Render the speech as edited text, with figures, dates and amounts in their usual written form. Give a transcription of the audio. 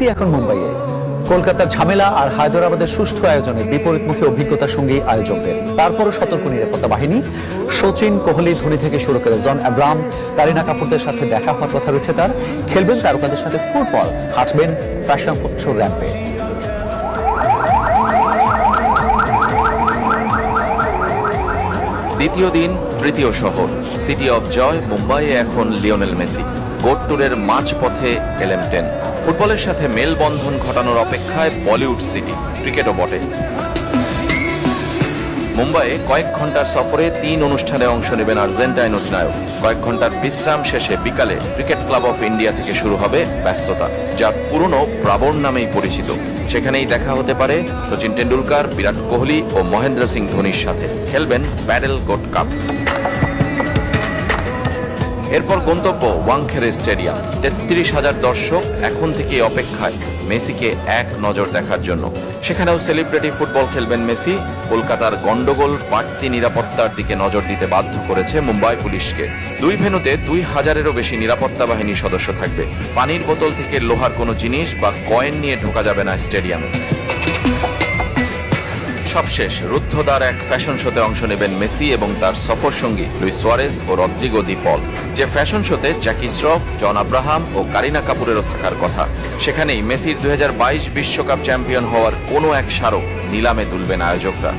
Messi এখন মুম্বাইয়ে। কলকাতার ঝামেলা আর হায়দরাবাদের সুষ্ঠু আয়োজনে বিপরীতমুখী অভিজ্ঞতার সঙ্গী আয়োজকদের। তারপরও সতর্ক নিরাপত্তা বাহিনী। সচিন, কোহলি, ধোনি থেকে শুরু করে জন আব্রাহাম, কারিনা কাপুরদের সাথে দেখা হওয়ার কথা রয়েছে তার। খেলবেন তারকাদের সাথে ফুটবল, হাঁটবেন ফ্যাশন শো র্যাম্পে। দ্বিতীয় দিন, তৃতীয় শহর, সিটি অফ জয় মুম্বাইয়ে এখন লিওনেল মেসি। গোট ট্যুরের মাঝপথে এলএম10। ফুটবলের সাথে মেলবন্ধন ঘটানোর অপেক্ষায় বলিউড সিটি, ক্রিকেটও বটে। মুম্বাইয়ে কয়েক ঘন্টার সফরে 3 অনুষ্ঠানে অংশ নেবেন আর্জেন্টাইন অধিনায়ক। কয়েক ঘন্টার বিশ্রাম শেষে বিকালে ক্রিকেট ক্লাব অফ ইন্ডিয়া থেকে শুরু হবে ব্যস্ততা, যা পুরনো ব্রাভোর নামেই পরিচিত। সেখানেই দেখা হতে পারে সচিন টেন্ডুলকার, বিরাট কোহলি ও মহেন্দ্র সিং ধোনির সাথে। খেলবেন প্যাডেল গোট কাপ। এরপর গন্তব্য ওয়াংখেড়ে স্টেডিয়াম। 33,000 দর্শক এখন থেকে অপেক্ষায় মেসিকে এক নজর দেখার জন্য। সেখানেও সেলিব্রিটি ফুটবল খেলবেন মেসি। কলকাতার গন্ডগোল বাড়তি নিরাপত্তার দিকে নজর দিতে বাধ্য করেছে মুম্বাই পুলিশকে। 2 ভেন্যুতে 2000-এরও বেশি নিরাপত্তা বাহিনী সদস্য থাকবে। পানির বোতল থেকে লোহার কোনো জিনিস বা কয়েন নিয়ে ঢোকা যাবে না স্টেডিয়ামে। সবশেষ রুদ্ধদ্বার এক ফ্যাশন শোতে অংশ নেবেন মেসি এবং তার সফর সঙ্গী লুইস সুয়ারেজ ও রদ্রিগো দি পল। যে ফ্যাশন শোতে জ্যাকি শ্রফ, জন আব্রাহাম ও কারিনা কাপুরেরও থাকার কথা। সেখানেই মেসির 2022 বিশ্বকাপ চ্যাম্পিয়ন হওয়ার কোনো এক স্মারক নিলামে তুলবেন আয়োজকরা।